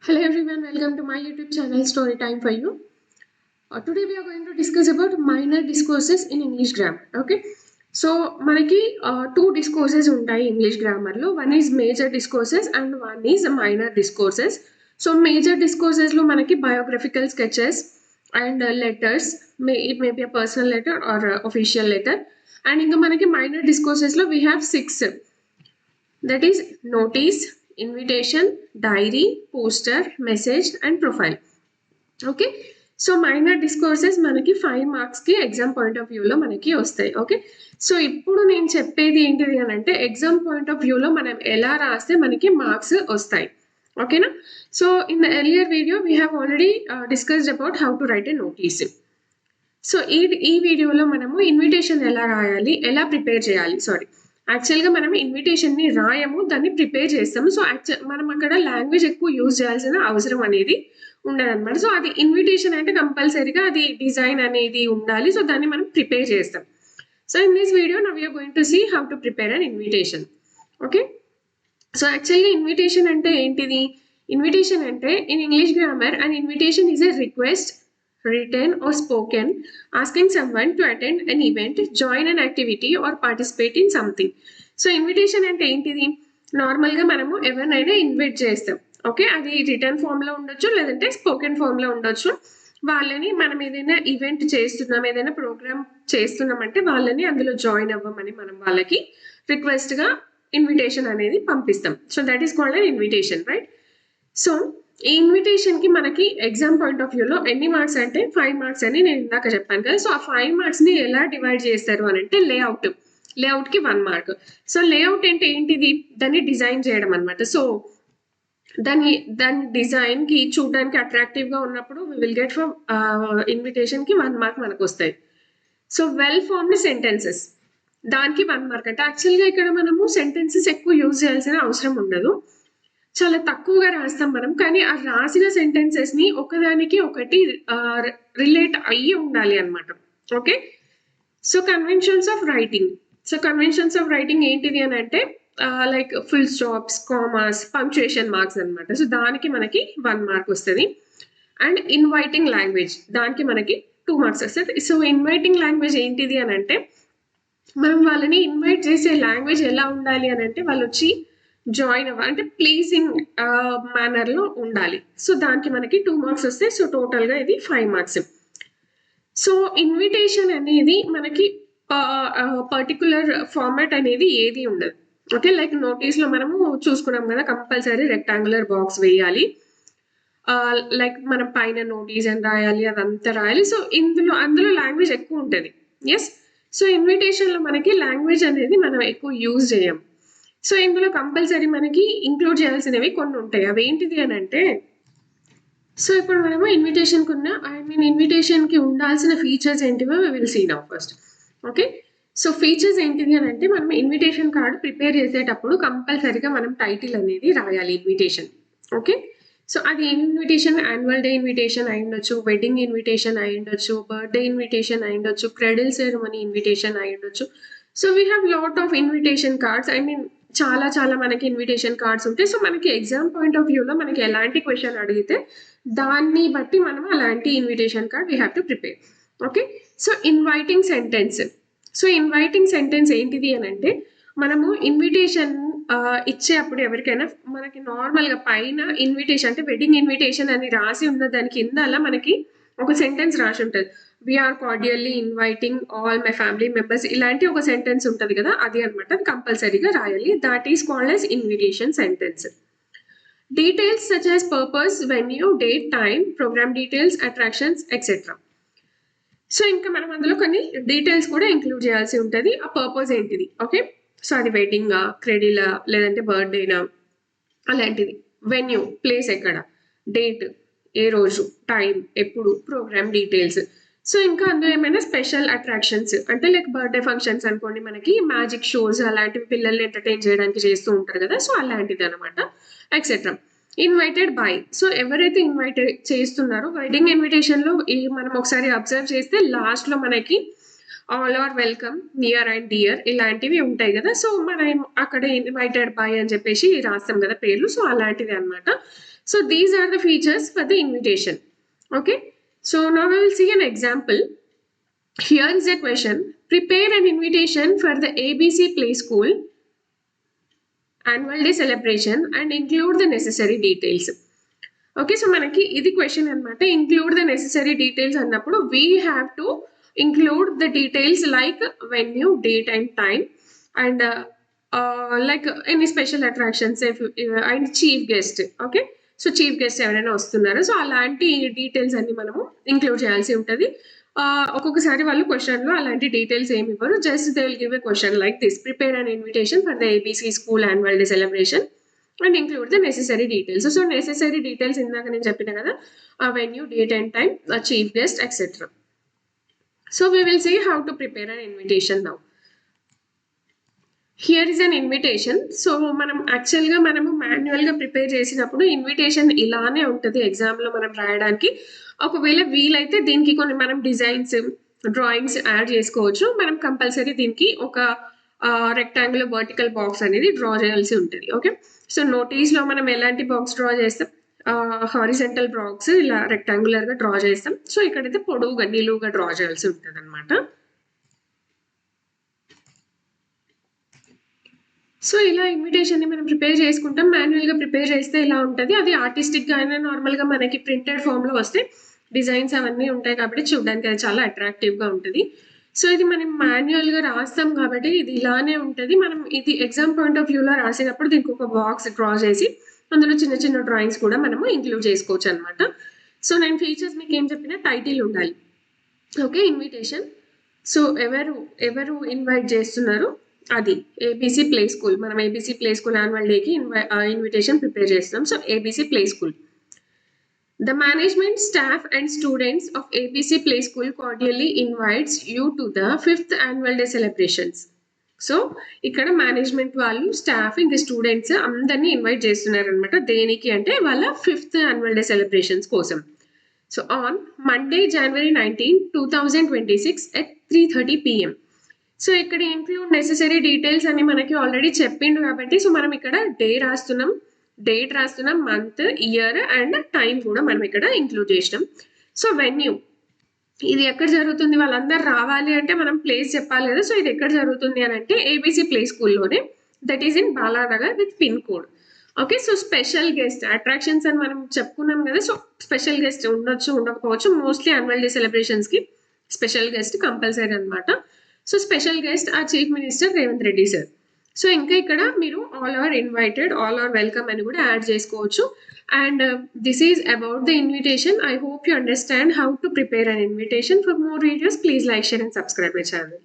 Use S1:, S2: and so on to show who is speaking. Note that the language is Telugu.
S1: Hello everyone, welcome to my YouTube channel Story Time for You. Today we are going to discuss about minor discourses in English grammar. Okay, so మనకి two discourses ఉంటాయి English grammar లో. One is major discourses and one is minor discourses. So major discourses లో మనకి biographical sketches and letters. It may be a personal letter or a official letter. And ఇంకా మనకి minor discourses లో we have six. That is notice, invitation, diary, poster, message and profile. Okay, so minor discourses మనకి 5 మార్క్స్కి ఎగ్జామ్ పాయింట్ ఆఫ్ వ్యూలో మనకి వస్తాయి. ఓకే, సో ఇప్పుడు నేను చెప్పేది ఏంటిది అని అంటే ఎగ్జామ్ పాయింట్ ఆఫ్ వ్యూలో మనం ఎలా రాస్తే మనకి మార్క్స్ వస్తాయి. ఓకేనా? So in the earlier video we have already discussed about how to right a notice. So ఈ వీడియోలో మనము ఇన్విటేషన్ ఎలా రాయాలి, ఎలా ప్రిపేర్ చేయాలి. యాక్చువల్గా మనం ఇన్విటేషన్ని రాయము, దాన్ని ప్రిపేర్ చేస్తాము. సో మనం అక్కడ లాంగ్వేజ్ ఎక్కువ యూజ్ చేయాల్సిన అవసరం అనేది ఉండదన్నమాట. సో అది ఇన్విటేషన్ అంటే కంపల్సరీగా అది డిజైన్ అనేది ఉండాలి. సో దాన్ని మనం ప్రిపేర్ చేస్తాం. So in this video now you're going to see how to prepare an invitation. Okay, so యాక్చువల్గా ఇన్విటేషన్ అంటే ఏంటిది? ఇన్విటేషన్ అంటే in English grammar an invitation is a request written or spoken asking someone to attend an event, join an activity or participate in something. So invitation అంటే ఏంటిది? నార్మల్గా మనము ఎవరినైనా ఇన్వైట్ చేస్తాం. ఓకే, అది రిటర్న్ ఫామ్లో ఉండొచ్చు, లేదంటే స్పోకెన్ ఫామ్లో ఉండొచ్చు. వాళ్ళని మనం ఏదైనా ఈవెంట్ చేస్తున్నాం, ఏదైనా ప్రోగ్రామ్ చేస్తున్నామంటే వాళ్ళని అందులో జాయిన్ అవ్వమని మనం వాళ్ళకి రిక్వెస్ట్గా ఇన్విటేషన్ అనేది పంపిస్తాం. So that is called an invitation, right? So ఈ ఇన్విటేషన్కి మనకి ఎగ్జామ్ పాయింట్ ఆఫ్ వ్యూలో ఎన్ని మార్క్స్ అంటే 5 మార్క్స్ అని నేను ఇందాక చెప్పాను కదా. సో ఆ 5 మార్క్స్ని ఎలా డివైడ్ చేస్తారు అని అంటే లేఅవుట్కి 1 మార్క్. సో లేఅవుట్ అంటే ఏంటిది? దాన్ని డిజైన్ చేయడం అనమాట. సో దాని డిజైన్కి చూడడానికి అట్రాక్టివ్గా ఉన్నప్పుడు వి విల్ గెట్ ఫర్ ఇన్విటేషన్కి 1 మార్క్ మనకు వస్తాయి. సో వెల్ ఫార్మ్డ్ సెంటెన్సెస్, దానికి 1 మార్క్. అంటే యాక్చువల్గా ఇక్కడ మనము సెంటెన్సెస్ ఎక్కువ యూజ్ చేయాల్సిన అవసరం ఉండదు, చాలా తక్కువగా రాస్తాం మనం. కానీ ఆ రాసిన సెంటెన్సెస్ని ఒకదానికి ఒకటి రిలేట్ అయ్యి ఉండాలి అనమాట. Okay, so conventions of writing ఏంటిది అని అంటే like full stops, commas, punctuation marks అనమాట. సో దానికి మనకి 1 మార్క్ వస్తుంది. అండ్ ఇన్వైటింగ్ లాంగ్వేజ్, దానికి మనకి 2 మార్క్స్ వస్తుంది. సో ఇన్వైటింగ్ లాంగ్వేజ్ ఏంటిది అని అంటే మనం వాళ్ళని ఇన్వైట్ చేసే లాంగ్వేజ్ ఎలా ఉండాలి అని అంటే వాళ్ళు వచ్చి జాయిన్ అంటే ప్లీజింగ్ మేనర్లో ఉండాలి. సో దానికి మనకి 2 మార్క్స్ వస్తాయి. సో టోటల్గా ఇది 5 మార్క్స్. సో ఇన్విటేషన్ అనేది మనకి పర్టికులర్ ఫార్మాట్ అనేది ఏది ఉండదు. ఓకే, లైక్ నోటీస్లో మనము చూసుకున్నాం కదా, కంపల్సరీ రెక్టాంగులర్ బాక్స్ వేయాలి, లైక్ మనం పైన నోటీస్ అని రాయాలి, అదంతా రాయాలి. సో అందులో లాంగ్వేజ్ ఎక్కువ ఉంటుంది. ఎస్, సో ఇన్విటేషన్లో మనకి లాంగ్వేజ్ అనేది మనం ఎక్కువ యూజ్ చేయం. సో ఇందులో కంపల్సరీ మనకి ఇంక్లూడ్ చేయాల్సినవి కొన్ని ఉంటాయి. అవి ఏంటిది అని అంటే, సో ఇప్పుడు మనము ఇన్విటేషన్కి ఉండాల్సిన ఫీచర్స్ ఏంటివో will see now first. Okay, so features ఏంటిది అని అంటే మనం ఇన్విటేషన్ కార్డు ప్రిపేర్ చేసేటప్పుడు కంపల్సరీగా మనం టైటిల్ అనేది రాయాలి ఇన్విటేషన్. ఓకే, సో అది ఇన్విటేషన్ యాన్యువల్ డే ఇన్విటేషన్ అయి ఉండొచ్చు, వెడ్డింగ్ ఇన్విటేషన్ అయి ఉండొచ్చు, బర్త్డే ఇన్విటేషన్ అయి ఉండొచ్చు, క్రెడిల్ సెరమనీ ఇన్విటేషన్ అయి ఉండొచ్చు. So we have lot of invitation cards. చాలా మనకి ఇన్విటేషన్ కార్డ్స్ ఉంటాయి. సో మనకి ఎగ్జామ్ పాయింట్ ఆఫ్ వ్యూలో మనకి ఎలాంటి క్వశ్చన్ అడిగితే దాన్ని బట్టి మనం అలాంటి invitation card we have to prepare. Okay, so inviting sentence ఏంటిది అని అంటే మనము ఇన్విటేషన్ ఇచ్చేటప్పుడు ఎవరికైనా మనకి నార్మల్గా పైన ఇన్విటేషన్ అంటే వెడ్డింగ్ ఇన్విటేషన్ అని రాసి ఉన్న దాని కింద అలా మనకి ఒక సెంటెన్స్ రాసి ఉంటుంది. We are cordially inviting all my family members, ఇలాంటి ఒక సెంటెన్స్ ఉంటుంది కదా, అది అనమాట. కంపల్సరీగా రాయాలి. That is called as invitation sentence. Details such as purpose, venue, date, time, programme details, attractions etcetera. So ఇంకా మనం అందులో కొన్ని డీటెయిల్స్ కూడా ఇంక్లూడ్ చేయాల్సి ఉంటుంది. ఆ పర్పస్ ఏంటిది? ఓకే, సో అది వెడ్డింగా, క్రెడిలా, లేదంటే బర్త్డేనా, అలాంటిది. వెన్యూ, ప్లేస్ ఎక్కడ, డేట్ ఏ రోజు, టైం ఎప్పుడు, ప్రోగ్రామ్ డీటెయిల్స్. సో ఇంకా అందులో ఏమైనా స్పెషల్ అట్రాక్షన్స్ అంటే లైక్ బర్త్డే ఫంక్షన్స్ అనుకోండి, మనకి మ్యాజిక్ షోస్ అలాంటివి పిల్లల్ని ఎంటర్టైన్ చేయడానికి చేస్తూ ఉంటారు కదా, సో అలాంటిది అనమాట. ఎక్సెట్రా. ఇన్వైటెడ్ బై, సో ఎవరైతే ఇన్వైట్ చేస్తున్నారో వెడ్డింగ్ ఇన్విటేషన్లో మనం ఒకసారి అబ్జర్వ్ చేస్తే లాస్ట్లో మనకి all are welcome, near and dear ఇలాంటివి ఉంటాయి కదా. సో మనం అక్కడ ఇన్వైటెడ్ బై అని చెప్పేసి రాస్తాం కదా పేర్లు. సో అలాంటివి అనమాట. So these are the features for the invitation. Okay, so now we will see an example. Here is a question. Prepare an invitation for the ABC Play School annual day celebration and include the necessary details. Okay, so మనకి ఇది క్వశ్చన్ అనమాట. ఇంక్లూడ్ ద నెసెసరీ డీటెయిల్స్ అన్నప్పుడు we have to include the details like venue, date and time and like any special attractions and chief guest. Okay, so chief guest ఎవరైనా వస్తున్నారు, సో అలాంటి డీటెయిల్స్ అన్ని మనము ఇంక్లూడ్ చేయాల్సి ఉంటుంది. ఒక్కొక్కసారి వాళ్ళు క్వశ్చన్లో అలాంటి డీటెయిల్స్ ఏమి ఇవ్వరు, just they will give a question like this: prepare an invitation for the ABC school annual day celebration and include the necessary details. So necessary details ఇందాక నేను చెప్పిన కదా, ఆ venue, date and time, chief guest etcetera. So we will see how to prepare an invitation now. Here is an invitation. So మనం యాక్చువల్గా మనము మాన్యువల్గా ప్రిపేర్ చేసినప్పుడు ఇన్విటేషన్ ఇలానే ఉంటుంది ఎగ్జామ్లో మనం రాయడానికి. ఒకవేళ వీలైతే దీనికి కొన్ని మనం డిజైన్స్, డ్రాయింగ్స్ యాడ్ చేసుకోవచ్చు. మనం కంపల్సరీ దీనికి ఒక రెక్టాంగులర్ వర్టికల్ బాక్స్ అనేది డ్రా చేయాల్సి ఉంటుంది. ఓకే, సో నోటీస్లో మనం ఎలాంటి బాక్స్ డ్రా చేస్తాం? హారిజెంటల్ బాక్స్ ఇలా రెక్టాంగులర్గా డ్రా చేస్తాం. సో ఇక్కడైతే పొడవుగా, నిలువుగా డ్రా చేయాల్సి ఉంటుంది అనమాట. సో ఇలా ఇన్విటేషన్ని మనం ప్రిపేర్ చేసుకుంటాం. మాన్యువల్గా ప్రిపేర్ చేస్తే ఇలా ఉంటుంది. అది ఆర్టిస్టిక్గా అయినా నార్మల్గా మనకి ప్రింటెడ్ ఫామ్లో వస్తే డిజైన్స్ అవన్నీ ఉంటాయి కాబట్టి చూడడానికి అది చాలా అట్రాక్టివ్గా ఉంటుంది. సో ఇది మనం మాన్యువల్గా రాస్తాం కాబట్టి ఇది ఇలానే ఉంటుంది. మనం ఇది ఎగ్జామ్ పాయింట్ ఆఫ్ వ్యూలో రాసేటప్పుడు దీనికి ఒక బాక్స్ డ్రా చేసి అందులో చిన్న చిన్న డ్రాయింగ్స్ కూడా మనము ఇంక్లూడ్ చేసుకోవచ్చు అనమాట. సో నేను ఫీచర్స్ మీకు ఏం చెప్పినా టైటిల్ ఉండాలి. Okay, invitation. సో ఎవరు ఇన్వైట్ చేస్తున్నారు, అది ఏబీసీ ప్లే స్కూల్. మనం ఏబీసీ ప్లే స్కూల్ యాన్యువల్ డేకి ఇన్విటేషన్ ప్రిపేర్ చేస్తాం. So ABC play school. The management, staff and students of ABC Play School cordially invites you to the 5th annual day celebrations. So ఇక్కడ మేనేజ్మెంట్ వాళ్ళు, స్టాఫ్, ఇంకా స్టూడెంట్స్ అందరినీ ఇన్వైట్ చేస్తున్నారు అనమాట. దేనికి అంటే వాళ్ళ 5th annual day celebrations కోసం. So on Monday January 19, 2026 at 3:30 PM. So ఇక్కడ ఇంక్లూడ్ నెసెసరీ డీటెయిల్స్ అని మనకి ఆల్రెడీ చెప్పిండు కాబట్టి సో మనం ఇక్కడ డే రాస్తున్నాం, డేట్ రాస్తున్నాం, మంత్, ఇయర్ అండ్ టైం కూడా మనం ఇక్కడ ఇంక్లూడ్ చేసినాం. సో వెన్యూ, ఇది ఎక్కడ జరుగుతుంది, వాళ్ళందరూ రావాలి అంటే మనం ప్లేస్ చెప్పాలి కదా. సో ఇది ఎక్కడ జరుగుతుంది అని అంటే ఏబీసీ ప్లే స్కూల్లోనే, that is in Balanagar with pin code. Okay, so special guest attractions అని మనం చెప్పుకున్నాం కదా. సో స్పెషల్ గెస్ట్ ఉండొచ్చు, ఉండకపోవచ్చు. మోస్ట్లీ యాన్యువల్ డే సెలబ్రేషన్స్కి స్పెషల్ గెస్ట్ కంపల్సరీ అనమాట. సో స్పెషల్ గెస్ట్ ఆ chief minister Revanth Reddy sir. So ఇంకా ఇక్కడ మీరు all are invited, all are welcome అని కూడా యాడ్ చేసుకోవచ్చు. And this is about the invitation. I hope you understand how to prepare an invitation. For more videos, please like, share and subscribe my channel.